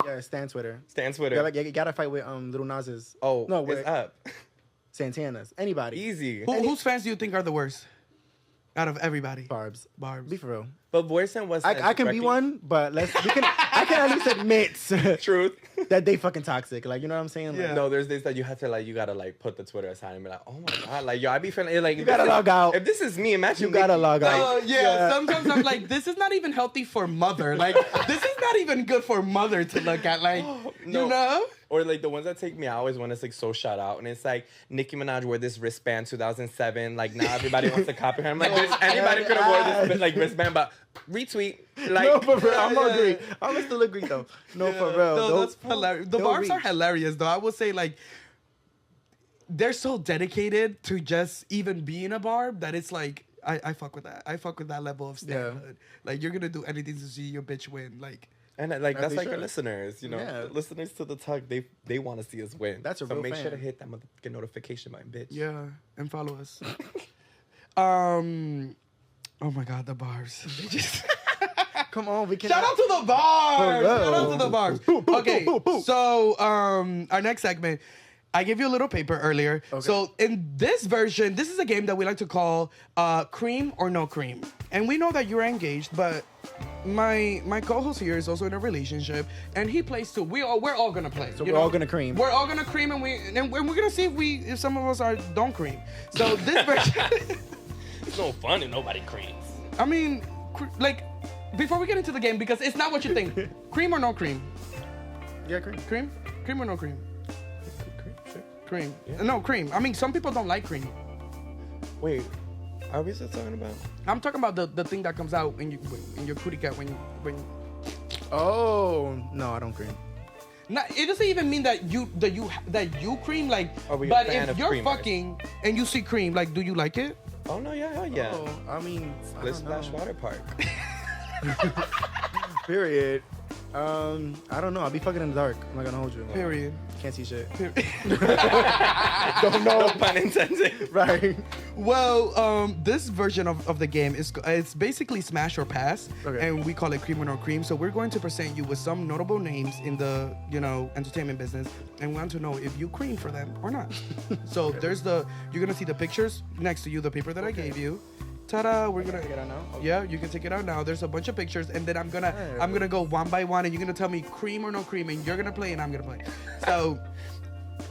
Yeah, Stan Twitter. stand Twitter. You gotta fight with Little Nas's. Oh, no, it's with up. Santana's. Anybody. Easy. Whose fans do you think are the worst? Out of everybody. Barbs. Barbs. Be for real. But voice and was I can be one, but I can at least admit truth. that they fucking toxic. Like, you know what I'm saying? Like, Yeah. No, there's days that you have to like, you gotta like put the Twitter aside and be like, oh my god, like yo, I be feeling like You gotta log out. If this is me, imagine You gotta Nikki. log out. Oh, yeah. Sometimes I'm like, this is not even healthy for mother. Like, this is not even good for mother to look at. Like, No. you know? Or like the ones that take me out is when it's like so shut out and it's like Nicki Minaj wore this wristband 2007. Like now everybody wants to copy her. I'm like, bitch, anybody could have wore this like wristband, but retweet. Like, No, for real. I'm gonna agree. I'm gonna still agree though. No, for real. No, that's hilarious. The they'll barbs are reach. hilarious, though. I will say, like, they're so dedicated to just even being a barb that it's like, I fuck with that. I fuck with that level of standhood. Like, you're gonna do anything to see your bitch win. Like, and like As that's they like our should. listeners, you know, Yeah. the listeners to the tug, they want to see us win. That's a so real make sure to fan. hit that motherfucking notification button, bitch. yeah, and follow us. Oh my God, the barbs. They just- Come on, we can. Shout out to the bars. Hello. Shout out to the bars. Okay, so our next segment, I gave you a little paper earlier. Okay. So in this version, this is a game that we like to call cream or no cream. And we know that you're engaged, but my co-host here is also in a relationship, and he plays too. We're all gonna play. So you we're know? all gonna cream. We're all gonna cream, and we're gonna see if some of us don't cream. So this version, It's no fun and nobody creams. I mean, like. Before we get into the game, because it's not what you think. Cream or no cream? Yeah, cream. Cream? Cream or no cream? Sure. Cream. Yeah. No, cream. I mean, some people don't like cream. Wait, are we still talking about? I'm talking about the thing that comes out in your cootie cat when. Oh no, I don't cream. Not, it doesn't even mean that you cream like. Are we a but fan if of you're creamers? fucking and you see cream, like, do you like it? Oh no, yeah, hell yeah. Oh, I mean, I Split don't Splash know. Water Park. Period. I don't know. I'll be fucking in the dark. I'm not gonna hold you. Period. Can't see shit. Don't know. No pun intended. Right. Well, this version of the game is it's basically smash or pass, Okay. and we call it cream or no cream. So we're going to present you with some notable names in the entertainment business, and we want to know if you cream for them or not. So you're gonna see the pictures next to you, the paper that I gave you. Ta-da! We're gonna Take it out now? Okay. Yeah, you can take it out now. There's a bunch of pictures, and then I'm gonna go one by one, and you're gonna tell me cream or no cream, and you're gonna play, and I'm gonna play. So.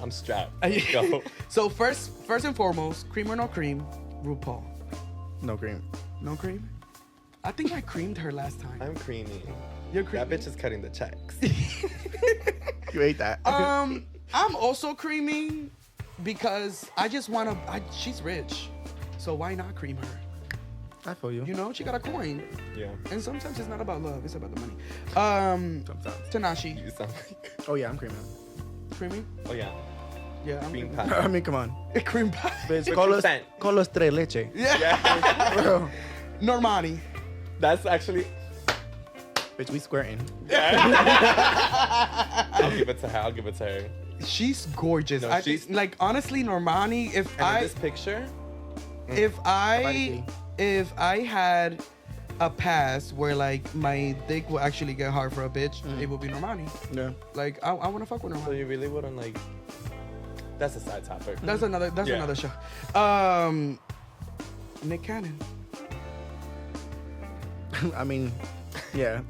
I'm strapped. Let's go. So first and foremost, cream or no cream, RuPaul. No cream. No cream? I think I creamed her last time. I'm creamy. You're creamy. That bitch is cutting the checks. You ate that. I'm also creaming because I just want to. She's rich, so why not cream her? I feel you. You know, she got a coin, Yeah. and sometimes it's not about love; it's about the money. Sometimes. Tanashi, You sound like. Oh yeah, I'm creaming. creamy? Oh yeah. Yeah, I'm Cream creamy. pie. I mean, come on. Cream pie. Bitch, call us tres leche. Yeah. Bro. Normani. That's actually. Bitch, we squirting. I'll give it to her. She's gorgeous. No, I she's- think, like, honestly, Normani. If And in I this picture, if Body I had a past where like my dick will actually get hard for a bitch, it would be Normani. Yeah. Like I want to fuck with so Normani. you really wouldn't like. That's a side topic. That's another Yeah. show. Nick Cannon. I mean, Yeah.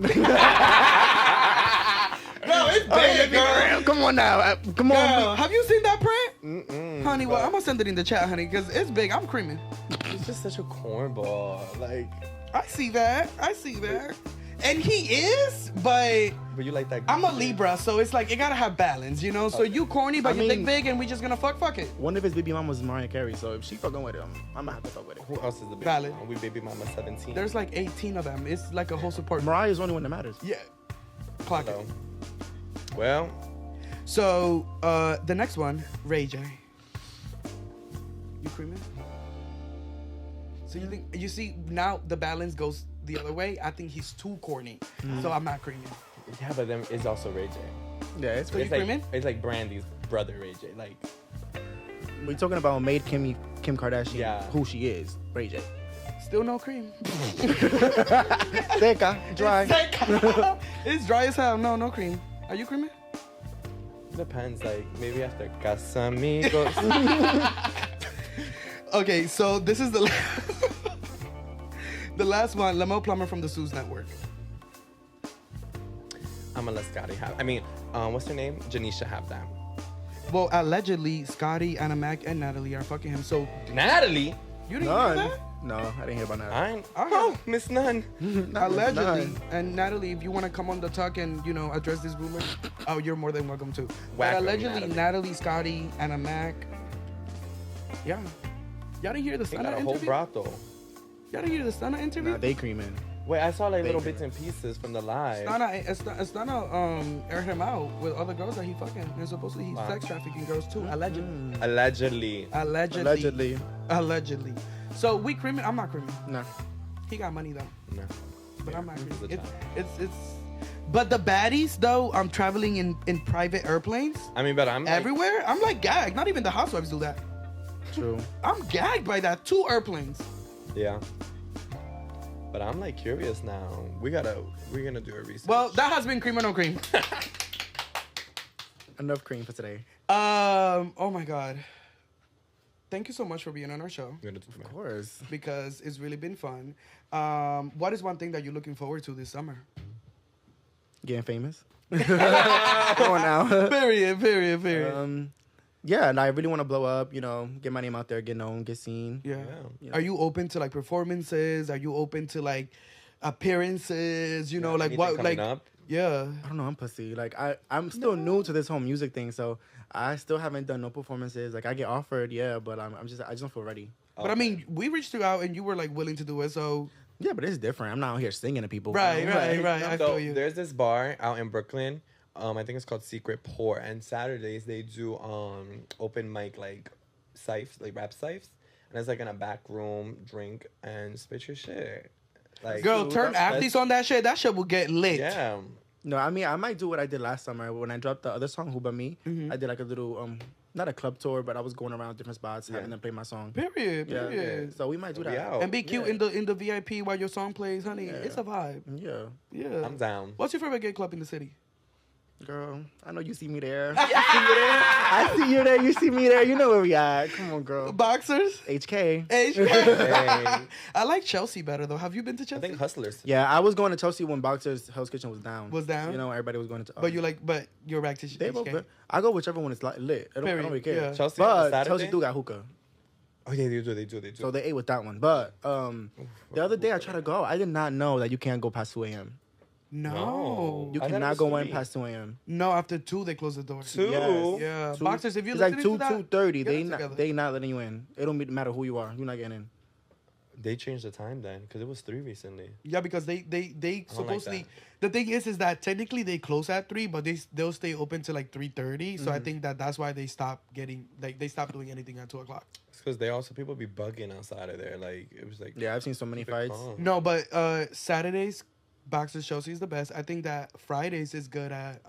No, it's big, girl. Come on now. Come Girl, on. have you seen that print? Mm-mm, Honey, well, I'm gonna send it in the chat, honey, because it's big. I'm creaming. He's just such a cornball. Like, I see that. And he is, but but you like that. I'm a Libra, so it's like, it gotta have balance, you know? So you corny, but I you mean- big, and we just gonna fuck it. One of his baby mamas is Mariah Carey, so if she fucking with it, I'm gonna have to fuck with it. Who else is the baby Valid. mama? We baby mama 17. There's like 18 of them. It's like a whole support. Mariah's the only one that matters. Yeah. Clock it. So, well, So, the next one, Ray J. You creaming? So you see, now the balance goes the other way. I think he's too corny. So I'm not creaming. yeah, but then it's also Ray J. Yeah, it's So you It's like, creaming? it's like Brandy's brother, Ray J. Like, we're talking about made Kim Kardashian Yeah. who she is, Ray J. Still no cream. Seca, dry. It's dry as hell. No cream. Are you creaming? depends. Like, maybe after Casamigos. Okay, so this is the the last one. Lamel Plummer from the Suze Network. I'm gonna let Scotty have. I mean, what's her name? Janisha have that. Well, allegedly, Scotty, Anna Mac, and Natalie are fucking him. So Natalie. you didn't hear None. that? No, I didn't hear about that. I Oh. oh, Miss Nunn. Allegedly, None. and Natalie, if you want to come on the talk and address this rumor, oh, you're more than welcome to. But Wacko allegedly, Natalie. Natalie, Scotty, Anna Mac. Yeah, y'all didn't hear the He Stunna got a whole interview. brothel. Y'all didn't hear the Stunna interview. Nah, they creaming. Wait, I saw like little Baby. bits and pieces from the live. Stunna aired him out with other girls that he fucking, and supposedly he's Wow. sex trafficking girls too. Allegedly. Allegedly. Allegedly. So we creaming. I'm not creaming. Nah. He got money though, No. but I'm not He's a creaming. child. It's. But the baddies though, I'm traveling in private airplanes I mean, but I'm like, everywhere. I'm like gagged. Not even the housewives do that. True. I'm gagged by that. 2 airplanes. yeah. But I'm like curious now. We're gonna do a research. Well, that has been cream or no cream. Enough cream for today. Oh my god. Thank you so much for being on our show We're gonna do Of course. because it's really been fun. What is one thing that you're looking forward to this summer? Getting famous. Come on now. Period. Yeah, and I really want to blow up, get my name out there, get known, get seen. Yeah. Yeah. Are you open to like performances? Are you open to like appearances? Like anything what coming like up? yeah. I don't know, I'm pussy. Like I'm still new to this whole music thing, so I still haven't done no performances. Like I get offered, yeah, but I just don't feel ready. But I mean, we reached you out and you were like willing to do it, so Yeah, but it's different. I'm not out here singing to people. right. I So feel you. there's this bar out in Brooklyn. I think it's called Secret Pour, and Saturdays they do open mic like sipes, like rap sipes, and it's like in a back room, drink and spit your shit. Like Girl, turn athletes on that shit. That shit will get lit. Yeah. No, I mean I might do what I did last summer when I dropped the other song, Who But Me. Mm-hmm. I did like a little not a club tour, but I was going around different spots having them play my song. Period. Yeah. So we might do We that. out. And be cute Yeah. in the VIP while your song plays, honey. Yeah. It's a vibe. Yeah. Yeah. I'm down. What's your favorite gay club in the city? Girl, I know you see me there. I see you there. You see me there. You know where we at. Come on, girl. Boxers? HK. Hey. I like Chelsea better though. Have you been to I Chelsea? think Hustlers. Yeah, I was going to Chelsea when Boxer's Hell's Kitchen was down. Was down? Everybody was going to. But you're back to They both HK. good. I go whichever one is lit. I don't really care. Yeah. Chelsea on But Saturday? Chelsea do got hookah, Oh yeah, they do. so they ate with that one. But the other day I tried to go. I did not know that you can't go past 2 a.m. No. You I thought it cannot was go in 3. past 2 a.m. No, after 2 they close the door. 2? Yes. Yeah. Two- Boxers, if you're it's like listening 2, to that, 2:30. get it together. They not letting you in. It don't matter who you are. You're not getting in. They changed the time then because it was 3 recently. Yeah, because they like supposedly the thing is that technically they close at 3, but they'll stay open till like 3:30. So I think that's why they stopped they stopped doing anything at 2 o'clock. It's because they also people be bugging outside of there. Like it was like Yeah, I've seen so many keep it fights. calm. No, but Saturdays, Boxers Chelsea is the best. I think that Fridays is good at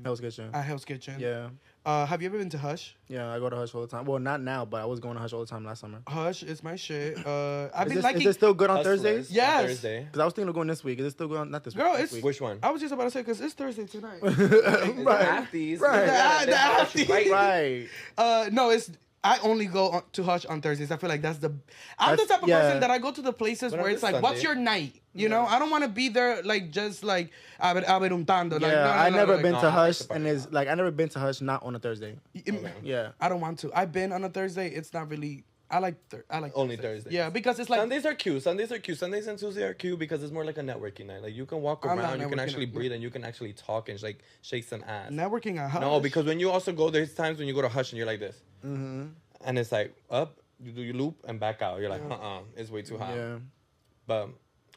Hell's Kitchen. Hell's Kitchen. Yeah. Have you ever been to Hush? Yeah, I go to Hush all the time. Well, not now, but I was going to Hush all the time last summer. Hush is my shit. Is I've been this, liking. is this still good on Hustlers Thursdays? on Yes. Thursday. Because I was thinking of going this week. Is it still going? Not this Girl, week. it's- this week. Which one? I was just about to say because it's Thursday tonight. Right. These. Right. The Afties. Right. No, I only go to Hush on Thursdays. I feel like I'm the type of person that I go to the places where it's like, what's your night? You know, I don't want to be there like just like aberuntando. Yeah, like, I never like, been to Hush, and it's like I never been to Hush not on a Thursday. Yeah, I don't want to. I've been on a Thursday. It's not really. I like only Thursdays. Yeah, because it's like Sundays are cute. Sundays and Tuesdays are cute because it's more like a networking night. Like you can walk around, you can actually breathe, and you can actually talk and like shake some ass. Networking at Hush. No, because when you also go, there's times when you go to Hush and you're like this, and it's like up, you do your loop and back out. You're like, it's way too hot. yeah. But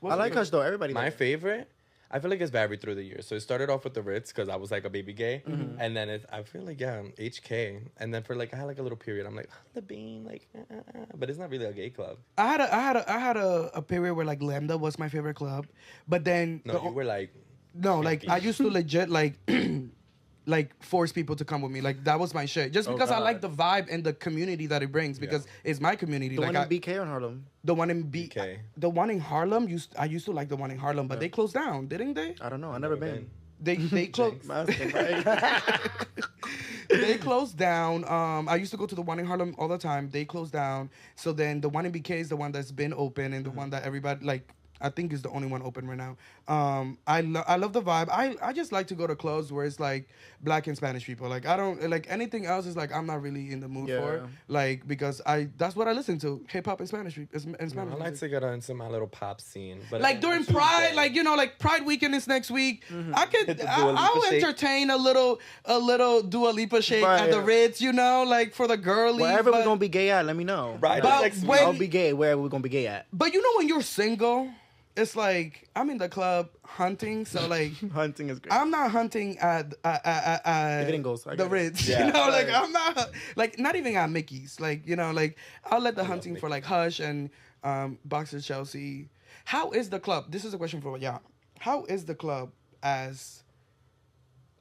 I like Hush though. Everybody. my favorite. I feel like it's varied through the years. So it started off with the Ritz because I was like a baby gay, and then I feel like HK, and then for like I had like a little period. I'm like the Bean, like, but it's not really a gay club. I had a period where like Lambda was my favorite club, but then No, you were like like I used to legit like like force people to come with me. Like that was my shit. Just because I like the vibe and the community that it brings because it's my community. The like one in BK or Harlem? The one in BK. The one in Harlem I used to like the one in Harlem, but they closed down, didn't they? I don't know. I never been. They closed. They closed down. I used to go to the one in Harlem all the time. They closed down. So then the one in BK is the one that's been open and the one that everybody like. I think is the only one open right now. I love the vibe. I just like to go to clubs where it's like black and Spanish people. Like I don't like anything else is like I'm not really in the mood for. Like because that's what I listen to, hip hop and Spanish and Spanish. I like to get into my little pop scene, but like during Pride, like you know, like Pride weekend is next week. I'll entertain a little Dua Lipa shake at the Ritz, you know, like for the girlies. Wherever we're gonna be gay at, let me know. Right, I'll be gay wherever we're gonna be gay at. But you know when you're single. It's like I'm in the club hunting, so like hunting is great. I'm not hunting at the Ritz, you know, like I'm not like not even at Mickey's, like you know, like I'll let the hunting for like Hush and Boxer Chelsea. How is the club? This is a question for y'all. How is the club as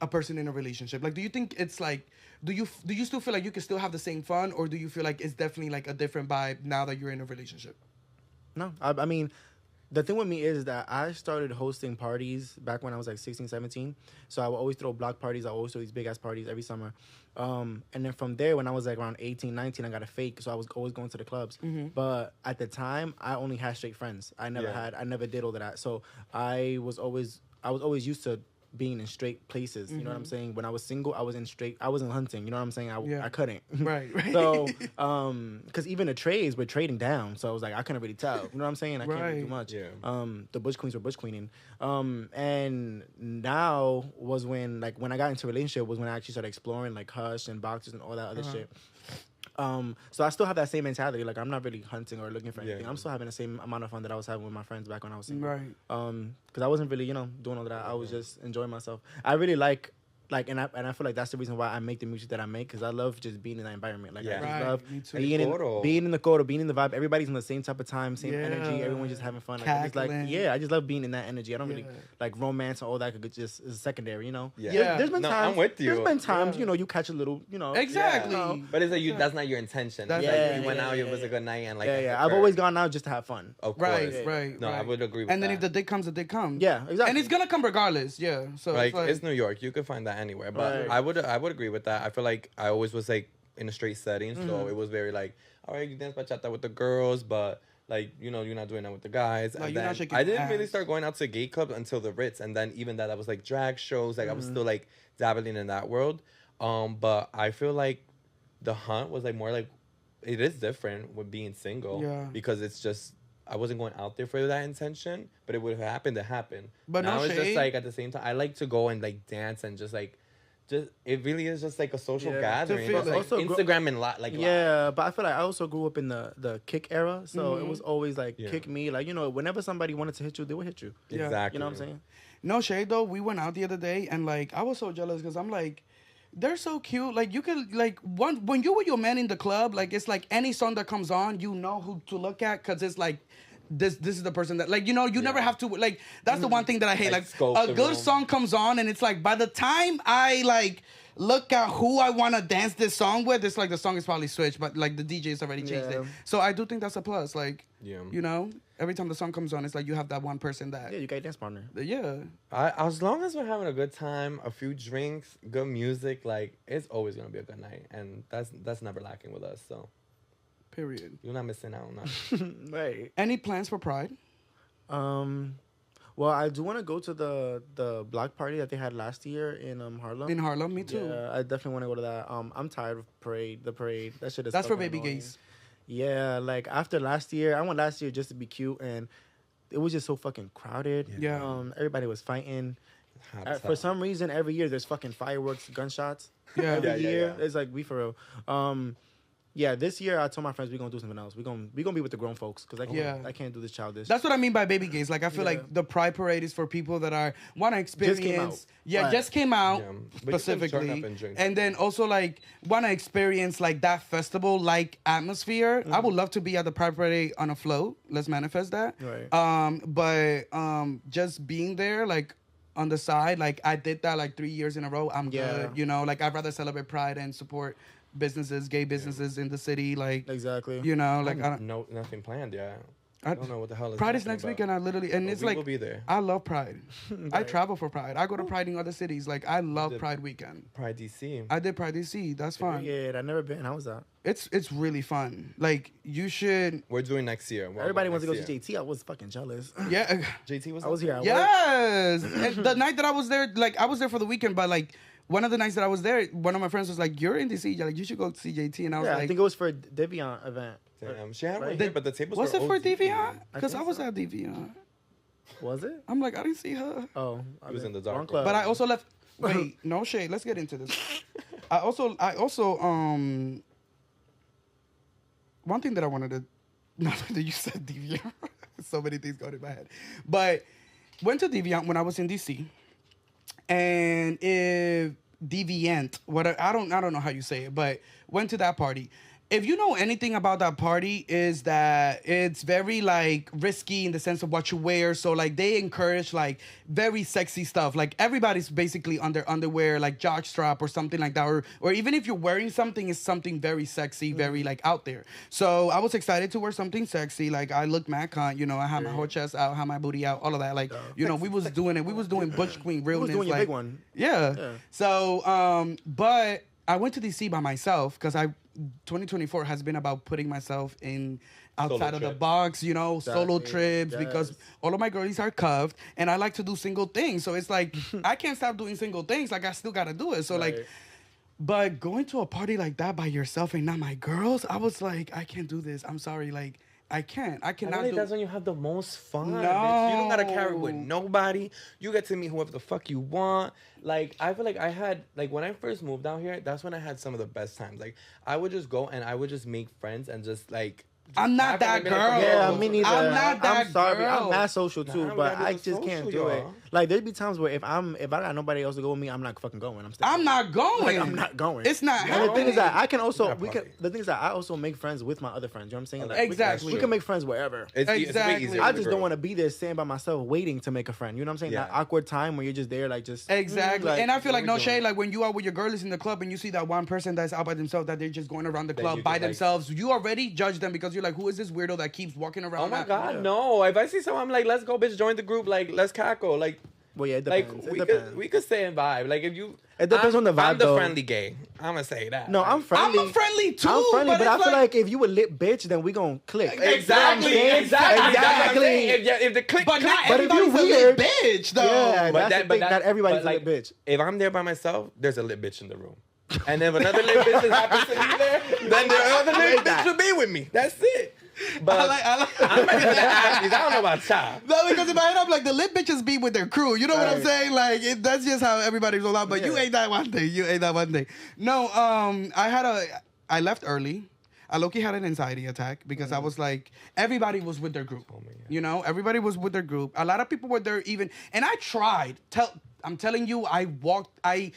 a person in a relationship? Like, do you think it's like? Do you still feel like you can still have the same fun, or do you feel like it's definitely like a different vibe now that you're in a relationship? No, I mean. The thing with me is that I started hosting parties back when I was like 16, 17. So I would always throw block parties. I would always throw these big-ass parties every summer. And then from there, when I was like around 18, 19, I got a fake. So I was always going to the clubs. But at the time, I only had straight friends. I never did all of that. So I was always used to being in straight places, you know what I'm saying? When I was single, I wasn't hunting, you know what I'm saying? I couldn't. Right. So, because even the trades were trading down, so I was like, I couldn't really tell, you know what I'm saying? I can't really do much. Yeah. The bush queens were bush queening. And now was when I got into a relationship was when I actually started exploring like Hush and boxers and all that other shit. So I still have that same mentality. Like I'm not really hunting or looking for anything. I'm still having the same amount of fun that I was having with my friends back when I was single. Right. Because I wasn't really, doing all of that. I was just enjoying myself. I really like, and I feel like that's the reason why I make the music that I make, because I love just being in that environment. Like I just love being in the quarter, being in the vibe. Everybody's on the same type of time, same energy. Everyone's just having fun. Like, I just love being in that energy. I don't really like romance and all that. Could just is secondary, Yeah. There's been times. I'm with you. There's been times, you catch a little, Exactly. But it's like that's not your intention. Like you went out, it was a good night, and like I've always gone out just to have fun. Of course. Right. No, I would agree with that. And then if the dick comes, the dick comes. Yeah, exactly. And it's gonna come regardless. Yeah. So like it's New York, you could find that anywhere. But I would agree with that. I feel like I always was like in a straight setting, so it was very like, all right, you dance bachata with the girls, but like you're not doing that with the guys. No, and then I didn't really start going out to gay clubs until the Ritz, and then even that was like drag shows. Like I was still like dabbling in that world. But I feel like the hunt was like more like it is different with being single because it's just. I wasn't going out there for that intention, but it would have happened to happen. But now it's just like at the same time, I like to go and like dance and just it really is just like a social gathering. It's like Instagram and like but I feel like I also grew up in the kick era, so it was always like kick me, like whenever somebody wanted to hit you, they would hit you. Exactly. You know what I'm saying? No shade though. We went out the other day and like I was so jealous because I'm like. They're so cute. Like you can like when you with your man in the club, like it's like any song that comes on, you know who to look at because it's like this is the person that, like, you know, you never have to, like, that's the one thing that I hate. Like a good song comes on and it's like, by the time I like look at who I want to dance this song with, it's like the song is probably switched, but like the DJ's already changed it. So I do think that's a plus. Like, you know, every time the song comes on, it's like you have that one person that you got a dance partner. Yeah. As long as we're having a good time, a few drinks, good music, like it's always gonna be a good night, and that's never lacking with us. So. Period. You're not missing out on that. Right. Any plans for Pride? Well, I do want to go to the block party that they had last year in Harlem. In Harlem, me too. Yeah, I definitely want to go to that. I'm tired of the parade. That shit is. That's for baby annoying. gays. Yeah, like after last year, I went last year just to be cute, and it was just so fucking crowded. Yeah. Everybody was fighting. For some reason, every year there's fucking fireworks, gunshots. Yeah. Every year, it's like we for real. Yeah, this year I told my friends we're gonna do something else. We're gonna be with the grown folks because I can't do this childish. That's what I mean by baby gays. Like I feel like the Pride Parade is for people that want to experience. Just came out specifically, and then also like want to experience like that festival like atmosphere. I would love to be at the Pride Parade on a float. Let's manifest that. Right. But just being there like on the side, like I did that like 3 years in a row. I'm good. You know, like I'd rather celebrate Pride and support businesses, gay businesses in the city, like exactly. You know, like I don't know, nothing planned. Yeah, I don't know what the hell is. Pride is next week, and I literally it's like we'll be there. I love Pride. I travel for Pride. I go to Pride in other cities. Like I love Pride weekend. Pride DC. I did Pride DC. That's fun. Yeah, I've never been. How was that? It's really fun. Like you should. We're doing next year. Everybody wants to go see JT. I was fucking jealous. Yeah, JT was. I was here. Yes, and the night that I was there, like I was there for the weekend, but like. One of the nights that I was there, one of my friends was like, "You're in DC, like you should go see JT." And I was like, "I think it was for a Deviant event." Damn, she had one here, but the tables was were it for OG. Deviant? Because I was at Deviant. Was it? I'm like, I didn't see her. Oh, I was in the dark. But I also left. Wait, no shade. Let's get into this. I also one thing that I wanted to. Not that you said Deviant. So many things going in my head, but went to Deviant when I was in DC. And if Deviant, I don't know how you say it, but went to that party. If you know anything about that party, is that it's very like risky in the sense of what you wear. So like they encourage like very sexy stuff. Like everybody's basically on their underwear, like jockstrap or something like that. Or even if you're wearing something, it's something very sexy, very like out there. So I was excited to wear something sexy. Like I looked mad cunt, you know, I had my whole chest out, had my booty out, all of that. Like, you know, we was doing it. We was doing Butch Queen realness. You was doing your like, big one. Yeah. So, but I went to DC by myself because 2024 has been about putting myself in outside of the box, you know, solo trips because all of my girlies are cuffed and I like to do single things. So it's like, I can't stop doing single things. Like I still got to do it. So like, but going to a party like that by yourself and not my girls, I was like, I can't do this. I'm sorry. Like, I cannot do. That's when you have the most fun. No. Bitch. You don't gotta carry with nobody. You get to meet whoever the fuck you want. Like, I feel like I had, like, when I first moved out here, that's when I had some of the best times. Like, I would just go and I would just make friends and just, like, I'm not that girl. Yeah, me neither. I'm not that I'm sorry. girl. I'm not social too, but I just can't do it. Like there'd be times where if I got nobody else to go with me, I'm not fucking going. I'm not going. Like, I'm not going. It's not And happening. the thing is that I can also the thing is that I also make friends with my other friends. You know what I'm saying? Like, exactly. We can make friends wherever. It's way easier. I just don't want to be there sitting by myself waiting to make a friend. You know what I'm saying? That awkward time where you're just there, like just exactly. Like, and I feel like no shade. Like when you are with your girlies in the club and you see that one person that's out by themselves, that they're just going around the club by themselves, you already judge them because you're like, who is this weirdo that keeps walking around? Oh my god, no! If I see someone, I'm like, let's go, bitch, join the group. Like, let's cackle. Like, well, yeah, it depends. Like we could stay and vibe. Like if you, it depends on the vibe. I'm the friendly gay. I'm gonna say that. No, I'm friendly. I'm friendly too. I'm friendly, but I feel like if you a lit bitch, then we gonna click. Exactly. If the click, but not but if you everybody's a weird, lit bitch though. Yeah, but not everybody's a lit bitch. If I'm there by myself, there's a lit bitch in the room. And if another lit bitch happens to be there, then the other lit bitch should be with me. That's it. But I like. I'm not gonna ask you. I don't know about y'all. No, because in my head I'm like the lit bitches be with their crew. You know what I'm saying? Like that's just how everybody's roll out. But you ain't that one thing. You ain't that one thing. No, I left early. I low-key had an anxiety attack because I was like, everybody was with their group. Oh, you know, everybody was with their group. A lot of people were there even, and I tried. I'm telling you, I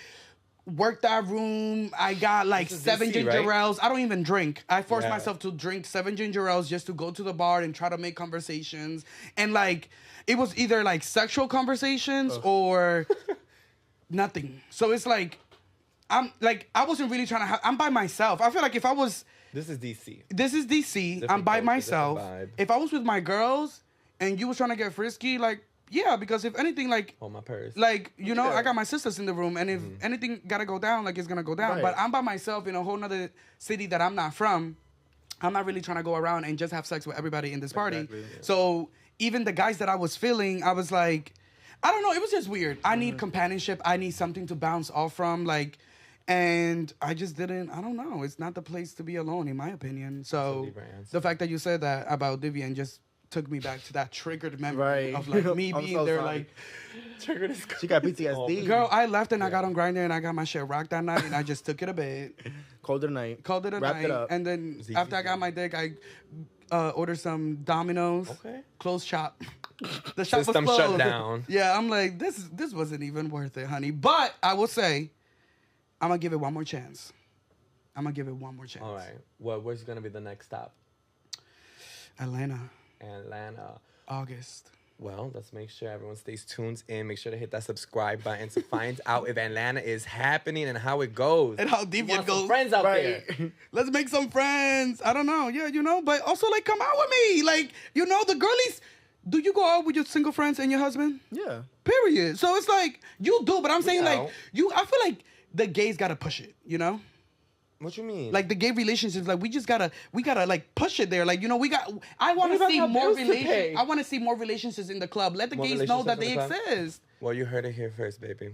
work that room. I got like 7 DC, ginger right? ales. I don't even drink. I forced Yeah. myself to drink 7 ginger ales just to go to the bar and try to make conversations. And like, it was either like sexual conversations or nothing. So it's like, I wasn't really trying to I'm by myself. I feel like if I was, This is DC. I'm Different by culture, myself. different vibe. If I was with my girls and you was trying to get frisky, like, yeah, because if anything, like, Hold my purse. like, you know, Yeah. I got my sisters in the room, and if anything gotta go down, like, it's gonna go down. Right. But I'm by myself in a whole nother city that I'm not from. I'm not really trying to go around and just have sex with everybody in this party. Exactly, yeah. So even the guys that I was feeling, I was like, I don't know, it was just weird. I need companionship. I need something to bounce off from, like, and I just didn't, I don't know. It's not the place to be alone, in my opinion. So Libra answer. the fact that you said that about Vivian just took me back to that triggered memory Right. of like me I'm being so there, sorry. like, Triggered is She got PTSD. girl, I left and I got on Grindr and I got my shit rocked that night and I just took it a bit, Called it a night. called it a Wrapped night, it up. and then Easy after I got peasy. my dick, I ordered some Domino's, Okay. closed shop. The shop System was shut closed. down. Yeah, I'm like, this wasn't even worth it, honey. But I will say, I'm gonna give it one more chance. All right. Where's gonna be the next stop? Atlanta, Atlanta. August. Well, let's make sure everyone stays tuned in. Make sure to hit that subscribe button to find out if Atlanta is happening and how it goes. And how deep We want it some goes. friends out Right. there. Let's make some friends. I don't know. Yeah, you know, but also like come out with me. Like, you know, the girlies. Do you go out with your single friends and your husband? Yeah. Period. So it's like you do, but I'm saying like out. I feel like the gays gotta push it, you know? What you mean? Like the gay relationships, like we gotta like push it there. Like, you know, I wanna What about see how more bills to pay? I wanna see more relationships in the club. Let the More gays know that they relationships in the club? exist. Well, you heard it here first, baby.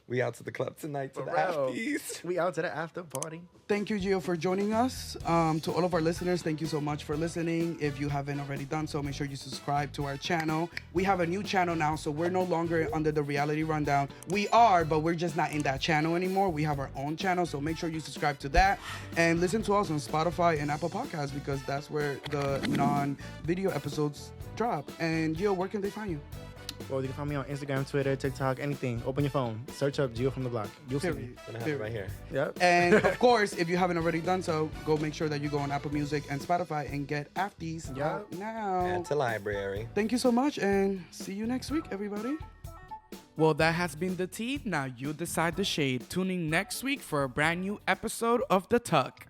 We out to the club tonight to For the real. afties. We out to the after party. Thank you, Gio, for joining us. To all of our listeners, thank you so much for listening. If you haven't already done so, make sure you subscribe to our channel. We have a new channel now, so we're no longer under the Reality Rundown. We are, but we're just not in that channel anymore. We have our own channel, so make sure you subscribe to that and listen to us on Spotify and Apple Podcasts because that's where the non-video episodes drop. And Gio, where can they find you? Well, you can find me on Instagram, Twitter, TikTok, anything. Open your phone. Search up GioFromDaBlock. You'll see me. Period. Gonna have it right here. Yep. And of course, if you haven't already done so, go make sure that you go on Apple Music and Spotify and get Afties Yeah. out now. Add to library. Thank you so much and see you next week, everybody. Well, that has been the tea. Now you decide the shade. Tuning next week for a brand new episode of The Tuck.